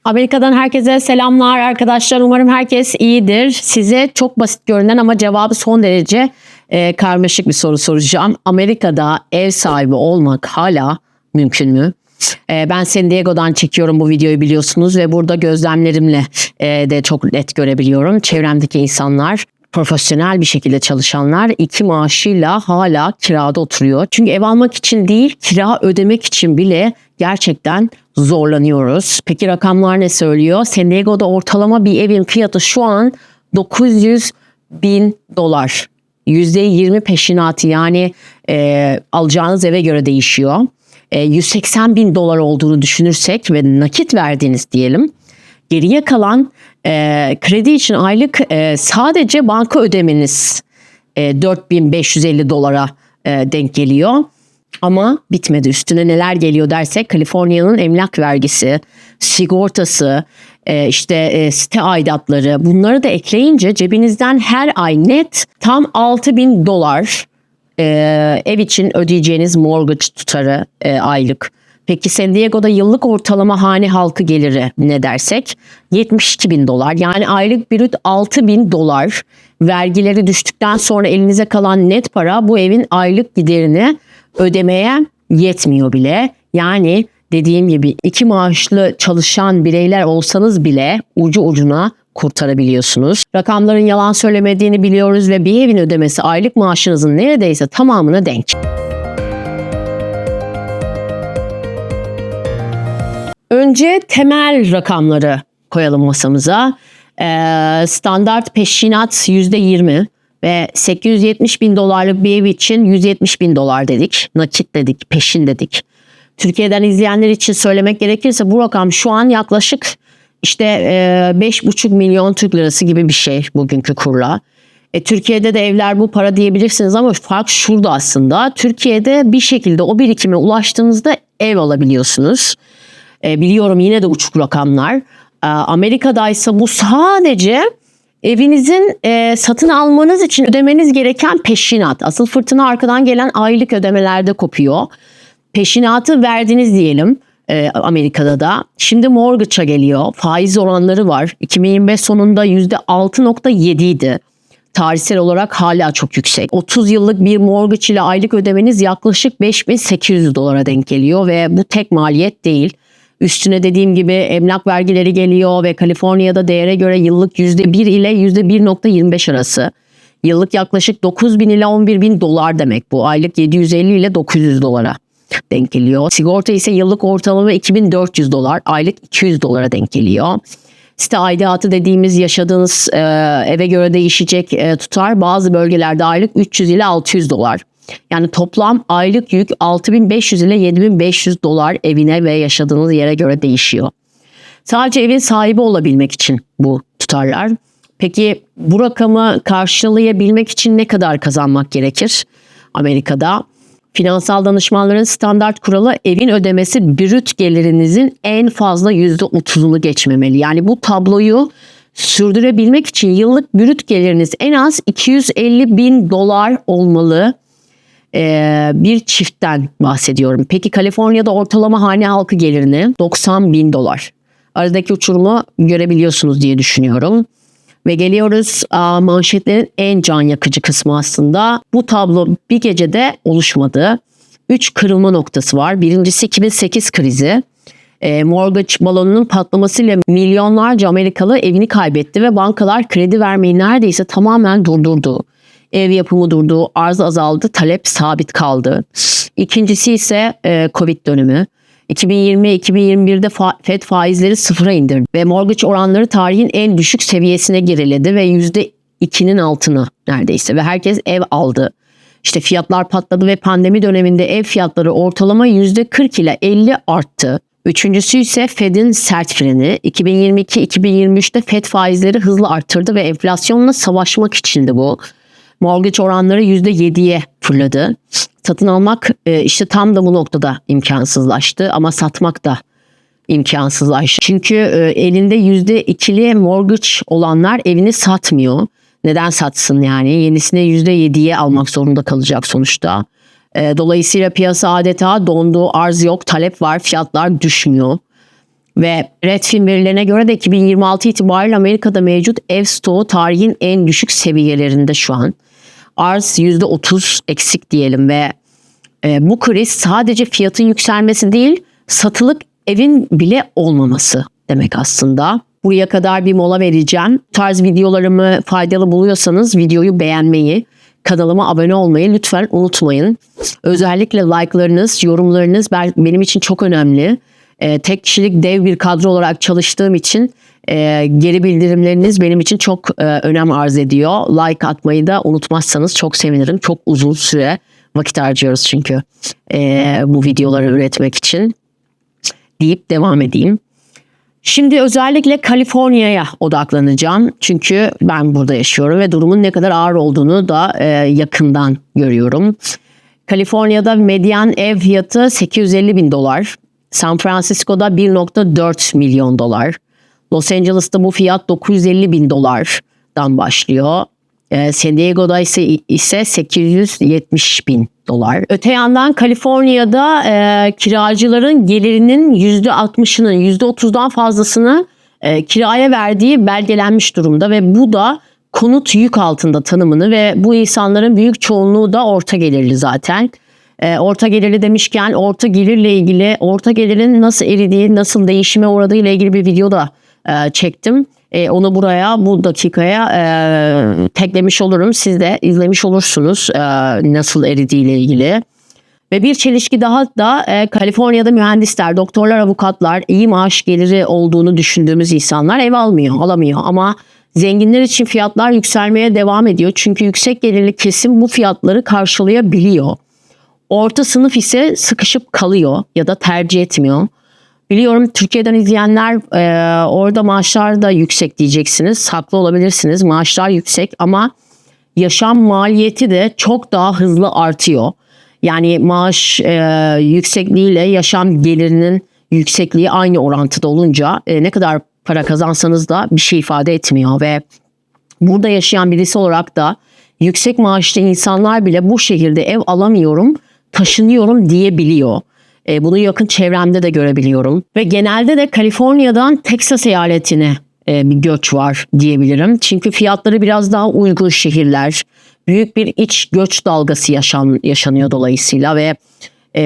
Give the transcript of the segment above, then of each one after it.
Amerika'dan herkese selamlar arkadaşlar. Umarım herkes iyidir. Size çok basit görünen ama cevabı son derece karmaşık bir soru soracağım. Amerika'da ev sahibi olmak hala mümkün mü? Ben San Diego'dan çekiyorum bu videoyu biliyorsunuz ve burada gözlemlerimle de çok net görebiliyorum. Çevremdeki insanlar, profesyonel bir şekilde çalışanlar iki maaşıyla hala kirada oturuyor. Çünkü ev almak için değil, kira ödemek için bile gerçekten zorlanıyoruz. Peki rakamlar ne söylüyor? San Diego'da ortalama bir evin fiyatı şu an $900.000. %20 peşinatı, yani alacağınız eve göre değişiyor. $180.000 olduğunu düşünürsek ve nakit verdiğiniz diyelim. Geriye kalan kredi için aylık sadece banka ödemeniz $4.550 denk geliyor. Ama bitmedi. Üstüne neler geliyor dersek, Kaliforniya'nın emlak vergisi, sigortası, site aidatları, bunları da ekleyince cebinizden her ay net tam $6.000 ev için ödeyeceğiniz mortgage tutarı aylık. Peki San Diego'da yıllık ortalama hane halkı geliri ne dersek? $72.000. Yani aylık brüt $6.000. Vergileri düştükten sonra elinize kalan net para bu evin aylık giderini ödemeye yetmiyor bile. Yani dediğim gibi iki maaşlı çalışan bireyler olsanız bile ucu ucuna kurtarabiliyorsunuz. Rakamların yalan söylemediğini biliyoruz ve bir evin ödemesi aylık maaşınızın neredeyse tamamına denk. Önce temel rakamları koyalım masamıza. Standart peşinat %20 ve $870.000 bir ev için $170.000 dedik. Nakit dedik, peşin dedik. Türkiye'den izleyenler için söylemek gerekirse bu rakam şu an yaklaşık 5,5 milyon Türk lirası gibi bir şey bugünkü kurla. Türkiye'de de evler bu para diyebilirsiniz ama fark şurada aslında. Türkiye'de bir şekilde o birikime ulaştığınızda ev alabiliyorsunuz. Biliyorum yine de uçuk rakamlar. Amerika'daysa bu sadece evinizin satın almanız için ödemeniz gereken peşinat. Asıl fırtına arkadan gelen aylık ödemelerde kopuyor. Peşinatı verdiniz diyelim Amerika'da da. Şimdi mortgage'a geliyor. Faiz oranları var. 2025 sonunda %6.7 idi. Tarihsel olarak hala çok yüksek. 30 yıllık bir mortgage ile aylık ödemeniz yaklaşık $5.800 denk geliyor ve bu tek maliyet değil. Üstüne dediğim gibi emlak vergileri geliyor ve Kaliforniya'da değere göre yıllık %1 ile %1.25 arası. Yıllık yaklaşık $9.000 ile $11.000 demek bu. Aylık $750 ile $900 denk geliyor. Sigorta ise yıllık ortalama $2.400, aylık $200 denk geliyor. Site aidatı dediğimiz yaşadığınız eve göre değişecek tutar. Bazı bölgelerde aylık $300 ile $600. Yani toplam aylık yük $6.500 ile $7.500 evine ve yaşadığınız yere göre değişiyor. Sadece evin sahibi olabilmek için bu tutarlar. Peki bu rakamı karşılayabilmek için ne kadar kazanmak gerekir Amerika'da? Finansal danışmanların standart kuralı evin ödemesi brüt gelirinizin en fazla %30'unu geçmemeli. Yani bu tabloyu sürdürebilmek için yıllık brüt geliriniz en az $250.000 olmalı. Bir çiftten bahsediyorum. Peki Kaliforniya'da ortalama hane halkı gelirini $90.000. Aradaki uçurumu görebiliyorsunuz diye düşünüyorum. Ve geliyoruz manşetlerin en can yakıcı kısmı aslında. Bu tablo bir gecede oluşmadı. 3 kırılma noktası var. Birincisi 2008 krizi. Mortgage balonunun patlamasıyla milyonlarca Amerikalı evini kaybetti ve bankalar kredi vermeyi neredeyse tamamen durdurdu. Ev yapımı durdu, arz azaldı, talep sabit kaldı. İkincisi ise Covid dönemi. 2020-2021'de FED faizleri sıfıra indirdi ve mortgage oranları tarihin en düşük seviyesine geriledi ve %2'nin altına neredeyse ve herkes ev aldı. Fiyatlar patladı ve pandemi döneminde ev fiyatları ortalama %40 ile 50 arttı. Üçüncüsü ise Fed'in sert freni. 2022-2023'te Fed faizleri hızla arttırdı ve enflasyonla savaşmak içindi bu. Mortgage oranları %7'ye fırladı. Satın almak tam da bu noktada imkansızlaştı ama satmak da imkansızlaştı. Çünkü elinde %2'li mortgage olanlar evini satmıyor. Neden satsın yani? Yenisine %7'ye almak zorunda kalacak sonuçta. Dolayısıyla piyasa adeta dondu, arz yok, talep var, fiyatlar düşmüyor. Ve Redfin verilerine göre de 2026 itibariyle Amerika'da mevcut ev stoğu tarihin en düşük seviyelerinde şu an. Arz %30 eksik diyelim ve bu kriz sadece fiyatın yükselmesi değil, satılık evin bile olmaması demek aslında. Buraya kadar bir mola vereceğim. Bu tarz videolarımı faydalı buluyorsanız videoyu beğenmeyi, kanalıma abone olmayı lütfen unutmayın. Özellikle like'larınız, yorumlarınız benim için çok önemli. Tek kişilik dev bir kadro olarak çalıştığım için geri bildirimleriniz benim için çok önem arz ediyor. Like atmayı da unutmazsanız çok sevinirim. Çok uzun süre vakit harcıyoruz çünkü bu videoları üretmek için deyip devam edeyim. Şimdi özellikle Kaliforniya'ya odaklanacağım. Çünkü ben burada yaşıyorum ve durumun ne kadar ağır olduğunu da yakından görüyorum. Kaliforniya'da medyan ev fiyatı 850 bin dolar. San Francisco'da 1,4 milyon dolar. Los Angeles'ta bu fiyat 950 bin dolardan başlıyor. San Diego'da ise 870 bin dolar. Öte yandan Kaliforniya'da kiracıların gelirinin %60'ının %30'dan fazlasını kiraya verdiği belgelenmiş durumda ve bu da konut yük altında tanımını ve bu insanların büyük çoğunluğu da orta gelirli zaten. Orta gelirli demişken orta gelirle ilgili orta gelirin nasıl eridiği, nasıl değişime uğradığı ile ilgili bir video da çektim. Onu buraya bu dakikaya teklemiş olurum. Siz de izlemiş olursunuz nasıl eridiği ile ilgili. Ve bir çelişki daha da Kaliforniya'da mühendisler, doktorlar, avukatlar, iyi maaş geliri olduğunu düşündüğümüz insanlar ev alamıyor. Ama zenginler için fiyatlar yükselmeye devam ediyor. Çünkü yüksek gelirli kesim bu fiyatları karşılayabiliyor. Orta sınıf ise sıkışıp kalıyor ya da tercih etmiyor. Biliyorum Türkiye'den izleyenler orada maaşlar da yüksek diyeceksiniz. Haklı olabilirsiniz. Maaşlar yüksek ama yaşam maliyeti de çok daha hızlı artıyor. Yani maaş yüksekliğiyle yaşam gelirinin yüksekliği aynı orantıda olunca ne kadar para kazansanız da bir şey ifade etmiyor. Ve burada yaşayan birisi olarak da yüksek maaşlı insanlar bile bu şehirde ev alamıyorum, taşınıyorum diyebiliyor. Bunu yakın çevremde de görebiliyorum. Ve genelde de Kaliforniya'dan Texas eyaletine bir göç var diyebilirim. Çünkü fiyatları biraz daha uygun şehirler. Büyük bir iç göç dalgası yaşanıyor dolayısıyla ve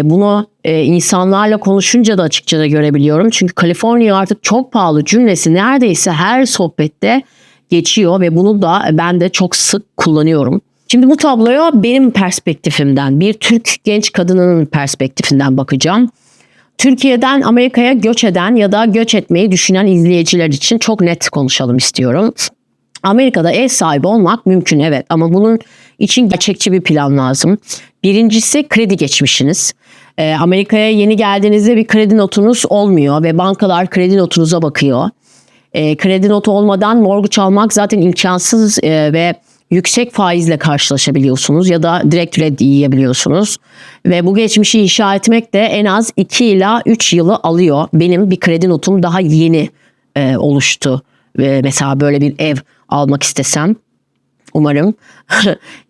bunu insanlarla konuşunca da açıkça da görebiliyorum. Çünkü Kaliforniya artık çok pahalı cümlesi neredeyse her sohbette geçiyor ve bunu da ben de çok sık kullanıyorum. Şimdi bu tabloya benim perspektifimden, bir Türk genç kadının perspektifinden bakacağım. Türkiye'den Amerika'ya göç eden ya da göç etmeyi düşünen izleyiciler için çok net konuşalım istiyorum. Amerika'da ev sahibi olmak mümkün evet ama bunun için gerçekçi bir plan lazım. Birincisi kredi geçmişiniz. Amerika'ya yeni geldiğinizde bir kredi notunuz olmuyor ve bankalar kredi notunuza bakıyor. Kredi notu olmadan mortgage almak zaten imkansız ve yüksek faizle karşılaşabiliyorsunuz ya da direkt red yiyebiliyorsunuz. Ve bu geçmişi inşa etmek de en az 2 ila 3 yılı alıyor. Benim bir kredi notum daha yeni oluştu. Ve mesela böyle bir ev almak istesem umarım.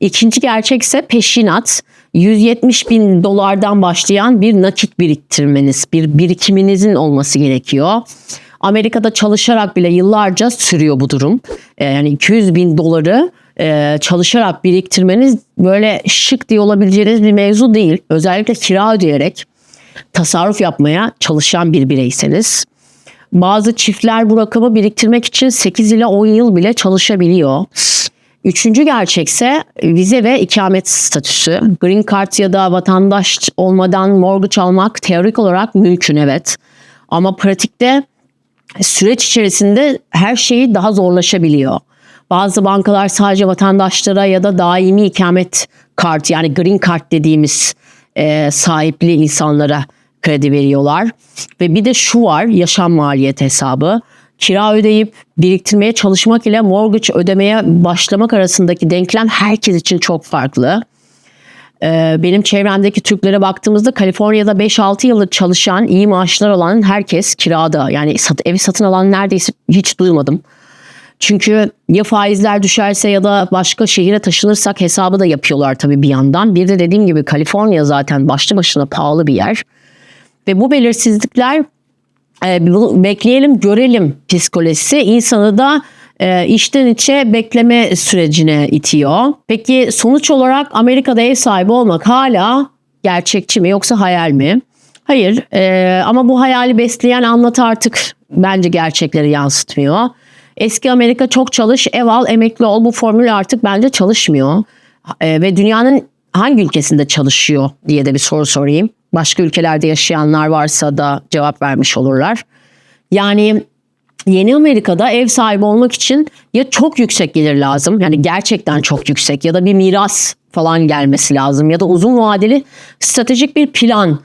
İkinci gerçek ise peşinat. 170 bin dolardan başlayan bir nakit biriktirmeniz, bir birikiminizin olması gerekiyor. Amerika'da çalışarak bile yıllarca sürüyor bu durum. Yani 200 bin doları çalışarak biriktirmeniz böyle şık diye olabileceğiniz bir mevzu değil. Özellikle kira ödeyerek tasarruf yapmaya çalışan bir bireyseniz. Bazı çiftler bu rakamı biriktirmek için 8 ila 10 yıl bile çalışabiliyor. Üçüncü gerçekse vize ve ikamet statüsü. Green Card ya da vatandaş olmadan mortgage almak teorik olarak mümkün evet. Ama pratikte süreç içerisinde her şey daha zorlaşabiliyor. Bazı bankalar sadece vatandaşlara ya da daimi ikamet kart yani green card dediğimiz sahipli insanlara kredi veriyorlar. Ve bir de şu var yaşam maliyeti hesabı. Kira ödeyip biriktirmeye çalışmak ile mortgage ödemeye başlamak arasındaki denklem herkes için çok farklı. Benim çevremdeki Türklere baktığımızda Kaliforniya'da 5-6 yıllık çalışan iyi maaşlar alan herkes kirada. Yani evi satın alan neredeyse hiç duymadım. Çünkü ya faizler düşerse ya da başka şehire taşınırsak hesabı da yapıyorlar tabii bir yandan. Bir de dediğim gibi Kaliforniya zaten başlı başına pahalı bir yer. Ve bu belirsizlikler bekleyelim görelim psikolojisi insanı da içten içe bekleme sürecine itiyor. Peki sonuç olarak Amerika'da ev sahibi olmak hala gerçekçi mi yoksa hayal mi? Hayır, ama bu hayali besleyen anlatı artık bence gerçekleri yansıtmıyor. Eski Amerika çok çalış, ev al, emekli ol, bu formül artık bence çalışmıyor. Ve dünyanın hangi ülkesinde çalışıyor diye de bir soru sorayım. Başka ülkelerde yaşayanlar varsa da cevap vermiş olurlar. Yani yeni Amerika'da ev sahibi olmak için ya çok yüksek gelir lazım, yani gerçekten çok yüksek, ya da bir miras falan gelmesi lazım, ya da uzun vadeli stratejik bir plan,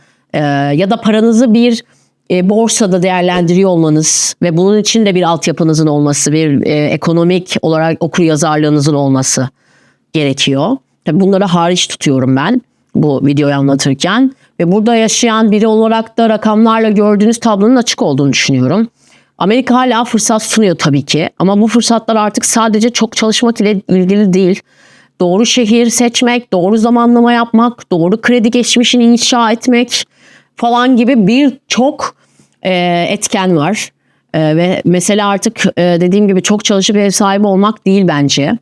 ya da paranızı bir borsada değerlendiriyor olmanız ve bunun için de bir altyapınızın olması, bir ekonomik olarak okuryazarlığınızın olması gerekiyor. Tabii bunları hariç tutuyorum ben bu videoyu anlatırken ve burada yaşayan biri olarak da rakamlarla gördüğünüz tablonun açık olduğunu düşünüyorum. Amerika hala fırsat sunuyor tabii ki, ama bu fırsatlar artık sadece çok çalışmak ile ilgili değil. Doğru şehir seçmek, doğru zamanlama yapmak, doğru kredi geçmişini inşa etmek falan gibi birçok etken var. Ve mesele artık dediğim gibi çok çalışıp ev sahibi olmak değil bence.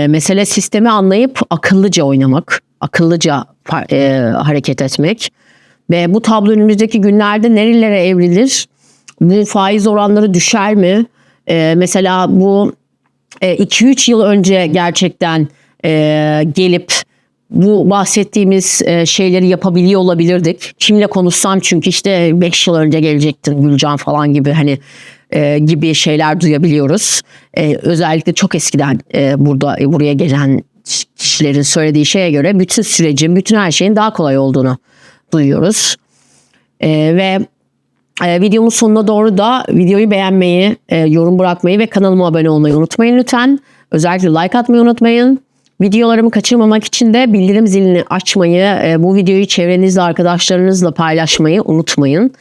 Mesele sistemi anlayıp akıllıca oynamak, akıllıca hareket etmek. Ve bu tablo önümüzdeki günlerde nerelere evrilir? Bu faiz oranları düşer mi? Mesela bu 2-3 yıl önce gerçekten gelip bu bahsettiğimiz şeyleri yapabiliyor olabilirdik. Kimle konuşsam, çünkü işte 5 yıl önce gelecektin Gülcan falan gibi hani gibi şeyler duyabiliyoruz. Özellikle çok eskiden buraya gelen kişilerin söylediği şeye göre bütün sürecin, bütün her şeyin daha kolay olduğunu duyuyoruz. Ve videomun sonuna doğru da videoyu beğenmeyi, yorum bırakmayı ve kanalıma abone olmayı unutmayın lütfen. Özellikle like atmayı unutmayın. Videolarımı kaçırmamak için de bildirim zilini açmayı, bu videoyu çevrenizle, arkadaşlarınızla paylaşmayı unutmayın.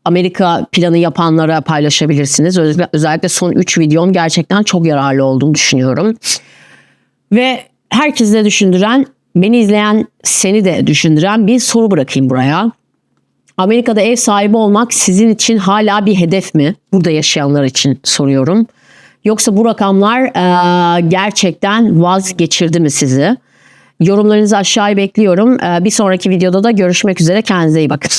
Amerika planı yapanlara paylaşabilirsiniz. Özellikle son 3 videom gerçekten çok yararlı olduğunu düşünüyorum. Ve herkesi de düşündüren, beni izleyen seni de düşündüren bir soru bırakayım buraya. Amerika'da ev sahibi olmak sizin için hala bir hedef mi? Burada yaşayanlar için soruyorum. Yoksa bu rakamlar gerçekten vazgeçirdi mi sizi? Yorumlarınızı aşağıya bekliyorum. Bir sonraki videoda da görüşmek üzere. Kendinize iyi bakın.